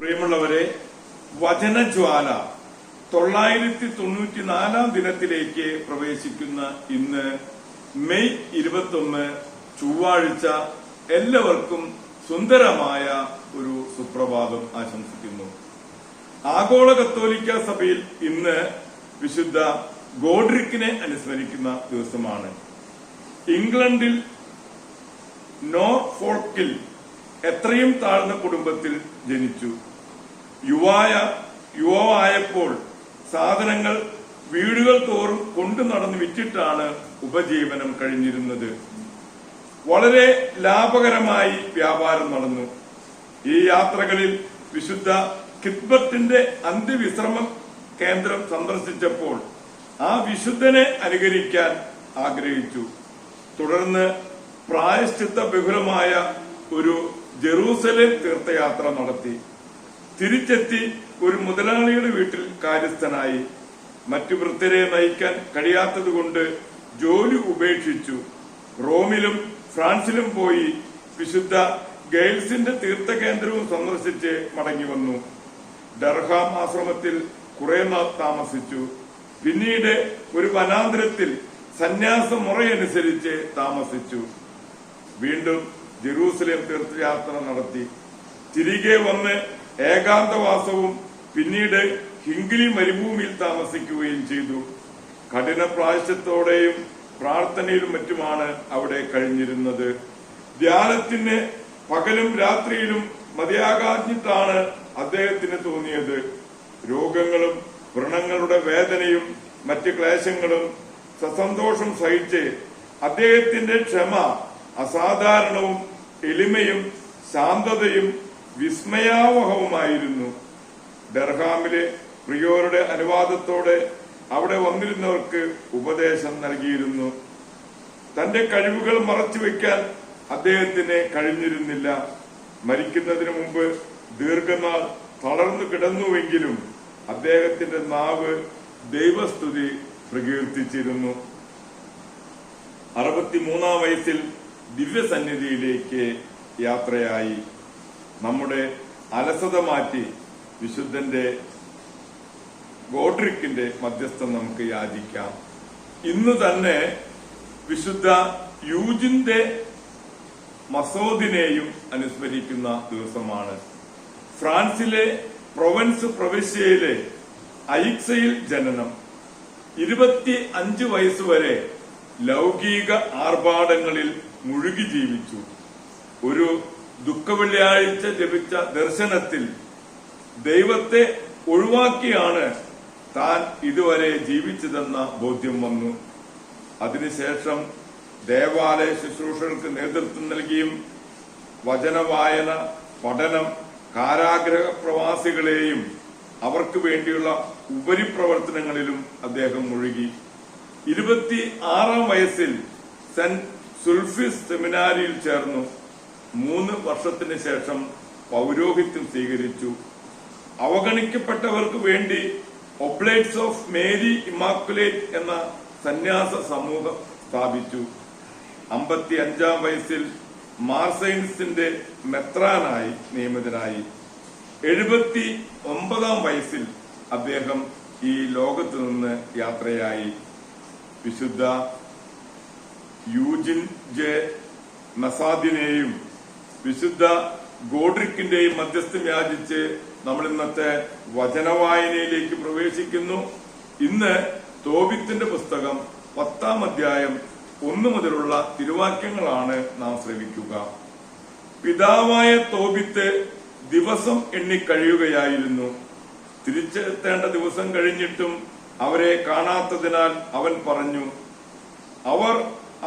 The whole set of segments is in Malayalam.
പ്രിയമുള്ളവരെ, വചനജ്വാല 994 ദിനത്തിലേക്ക് പ്രവേശിക്കുന്ന ഇന്ന് മെയ് 21 ചൊവ്വാഴ്ച എല്ലാവർക്കും സുന്ദരമായ ഒരു സുപ്രഭാതം ആശംസിക്കുന്നു. ആഗോള കത്തോലിക്ക സഭയിൽ ഇന്ന് വിശുദ്ധ ഗോഡ്രിക്കിനെ അനുസ്മരിക്കുന്ന ദിവസമാണ്. ഇംഗ്ലണ്ടിൽ നോർഫോൾക്കിൽ എത്രയും താഴ്ന്ന കുടുംബത്തിൽ ജനിച്ചു. യുവാവായപ്പോൾ സാധനങ്ങൾ വീടുകൾ തോറും കൊണ്ടു നടന്ന് വിറ്റിട്ടാണ് ഉപജീവനം കഴിഞ്ഞിരുന്നത്. വളരെ ലാഭകരമായി വ്യാപാരം നടന്നു. ഈ യാത്രകളിൽ വിശുദ്ധ കിത്ബർട്ടിന്റെ അന്ത്യവിശ്രമ കേന്ദ്രം സന്ദർശിച്ചപ്പോൾ ആ വിശുദ്ധനെ അനുകരിക്കാൻ ആഗ്രഹിച്ചു. തുടർന്ന് പ്രായശ്ചിത്ത ബഹുലമായ ഒരു ജെറൂസലേം തീർത്ഥയാത്ര നടത്തി. തിരിച്ചെത്തി ഒരു മുതലാളിയുടെ വീട്ടിൽ കാര്യസ്ഥനായി. മറ്റു വൃദ്ധരെ നയിക്കാൻ കഴിയാത്തതുകൊണ്ട് ജോലി ഉപേക്ഷിച്ചു. റോമിലും ഫ്രാൻസിലും പോയി വിശുദ്ധ ഗെയിൽസിന്റെ തീർത്ഥകേന്ദ്രവും സന്ദർശിച്ച് മടങ്ങി വന്നു. ഡർഹാം ആശ്രമത്തിൽ കുറെ നാൾ താമസിച്ചു. പിന്നീട് ഒരു വനാന്തരത്തിൽ സന്യാസ മുറയനുസരിച്ച് താമസിച്ചു. വീണ്ടും ജെറൂസലേം തീർത്ഥയാത്ര നടത്തി. തിരികെ വന്ന് ഏകാന്തവാസവും പിന്നീട് ഹിംഗ്ലി മരുഭൂമിയിൽ താമസിക്കുകയും ചെയ്തു. കഠിന പ്രായശ്ചിത്തോടെയും പ്രാർത്ഥനയിലും മറ്റുമാണ് അവിടെ കഴിഞ്ഞിരുന്നത്. ധ്യാനത്തിന് പകലും രാത്രിയിലും മതിയാകാഞ്ഞിട്ടാണ് അദ്ദേഹത്തിന് തോന്നിയത്. രോഗങ്ങളും വ്രണങ്ങളുടെ വേദനയും മറ്റ് ക്ലേശങ്ങളും സസന്തോഷം സഹിച്ച് അദ്ദേഹത്തിന്റെ ക്ഷമ അസാധാരണവും എളിമയും ശാന്തതയും വിസ്മയാവഹവുമായിരുന്നു. ഡർഹാമിലെ പ്രിയോരുടെ അനുവാദത്തോടെ അവിടെ വന്നിരുന്നവർക്ക് ഉപദേശം നൽകിയിരുന്നു. തന്റെ കഴിവുകൾ മറച്ചുവെക്കാൻ അദ്ദേഹത്തിന് കഴിഞ്ഞിരുന്നില്ല. മരിക്കുന്നതിന് മുമ്പ് ദീർഘനാൾ തളർന്നു കിടന്നുവെങ്കിലും അദ്ദേഹത്തിന്റെ നാവ് ദൈവസ്തുതി പ്രകീർത്തിച്ചിരുന്നു. 63 വയസ്സിൽ ദിവ്യസന്നിധിയിലേക്ക് യാത്രയായി. നമ്മുടെ അലസത മാറ്റി വിശുദ്ധന്റെ ഗോഡ്രിക്കിന്റെ മധ്യസ്ഥം നമുക്ക് യാചിക്കാം. ഇന്ന് തന്നെ വിശുദ്ധ യൂജിന്റെ മസോദിനെയും അനുസ്മരിക്കുന്ന ദിവസമാണ്. ഫ്രാൻസിലെ പ്രൊവൻസ് പ്രവിശ്യയിലെ ഐക്സയിൽ ജനനം. 25 വയസ്സുവരെ ലൗകിക ആർഭാടങ്ങളിൽ മുഴുകി ജീവിച്ചു. ഒരു ദുഃഖവെള്ളിയാഴ്ച ലഭിച്ച ദർശനത്തിൽ ദൈവത്തെ ഒഴിവാക്കിയാണ് താൻ ഇതുവരെ ജീവിച്ചതെന്ന ബോധ്യം വന്നു. അതിനുശേഷം ദേവാലയ ശുശ്രൂഷകൾക്ക് നേതൃത്വം നൽകിയും വചനവായന, പഠനം, കാരാഗ്രഹ പ്രവാസികളെയും അവർക്ക് വേണ്ടിയുള്ള ഉപരിപ്രവർത്തനങ്ങളിലും അദ്ദേഹം മുഴുകി. 26 വയസ്സിൽ സെന്റ് സുൽഫിസ് സെമിനാരിയിൽ ചേർന്നു. 3 വർഷത്തിന് ശേഷം പൗരോഹിത്യം സ്വീകരിച്ചു. അവഗണിക്കപ്പെട്ടവർക്ക് വേണ്ടി ഒബ്ലേറ്റ്സ് ഓഫ് മേരി ഇമാക്കുലേറ്റ് എന്ന സന്യാസ സമൂഹം സ്ഥാപിച്ചു. 55 വയസ്സിൽ മാർസൈൻസിന്റെ മെത്രാനായി നിയമിതനായി. 79 വയസ്സിൽ അദ്ദേഹം ഈ ലോകത്തു നിന്ന് യാത്രയായി. വിശുദ്ധ യൂജിൻ ജെ മസാദിനെയും വിശുദ്ധ ഗോഡ്രിക്കിന്റെയും മധ്യസ്ഥം യാചിച്ച് നമ്മൾ ഇന്നത്തെ വചനവായനയിലേക്ക് പ്രവേശിക്കുന്നു. ഇന്ന് തോബിത്തിന്റെ പുസ്തകം 10-ാം അധ്യായം 1 മുതലുള്ള തിരുവാക്യങ്ങളാണ് നാം ശ്രവിക്കുക. പിതാവായ തോബിത്ത് ദിവസം എണ്ണിക്കഴിയുകയായിരുന്നു. തിരിച്ചെത്തേണ്ട ദിവസം കഴിഞ്ഞിട്ടും അവരെ കാണാത്തതിനാൽ അവൻ പറഞ്ഞു, അവർ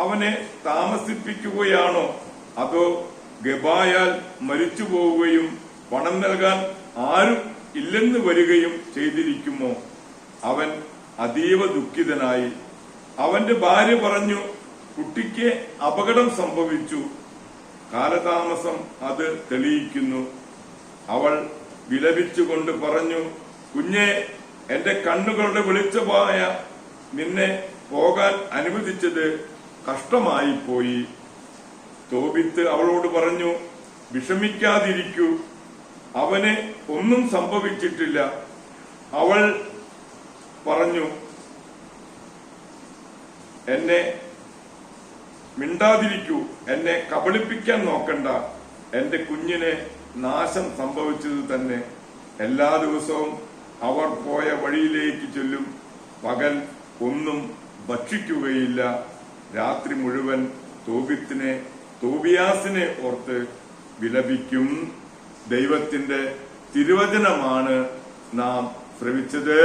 അവനെ താമസിപ്പിക്കുകയാണോ അതോ ഗബായാൽ മരിച്ചു പോവുകയും പണം നൽകാൻ ആരും ഇല്ലെന്ന് വരികയും ചെയ്തിരിക്കുമോ? അവൻ അതീവ ദുഃഖിതനായി. അവന്റെ ഭാര്യ പറഞ്ഞു, കുട്ടിക്ക് അപകടം സംഭവിച്ചു. കാലതാമസം അത് തെളിയിക്കുന്നു. അവൾ വിലപിച്ചുകൊണ്ട് പറഞ്ഞു, കുഞ്ഞെ, എന്റെ കണ്ണുകളുടെ വെളിച്ചമായ നിന്നെ പോകാൻ അനുവദിച്ചത് കഷ്ടമായി പോയി. തോബിത്ത് അവളോട് പറഞ്ഞു, വിഷമിക്കാതിരിക്കൂ, അവന് ഒന്നും സംഭവിച്ചിട്ടില്ല. അവൾ പറഞ്ഞു, എന്നെ മിണ്ടാതിരിക്കൂ, എന്നെ കബളിപ്പിക്കാൻ നോക്കണ്ട, എന്റെ കുഞ്ഞിന് നാശം സംഭവിച്ചത് തന്നെ. എല്ലാ ദിവസവും അവർ പോയ വഴിയിലേക്ക് ചൊല്ലും, പകൽ ഒന്നും ഭക്ഷിക്കുകയില്ല, രാത്രി മുഴുവൻ തോബിയാസിനെ ഓർത്ത് വിലപിക്കും. ദൈവത്തിന്റെ തിരുവചനമാണ് നാം ശ്രവിച്ചത്.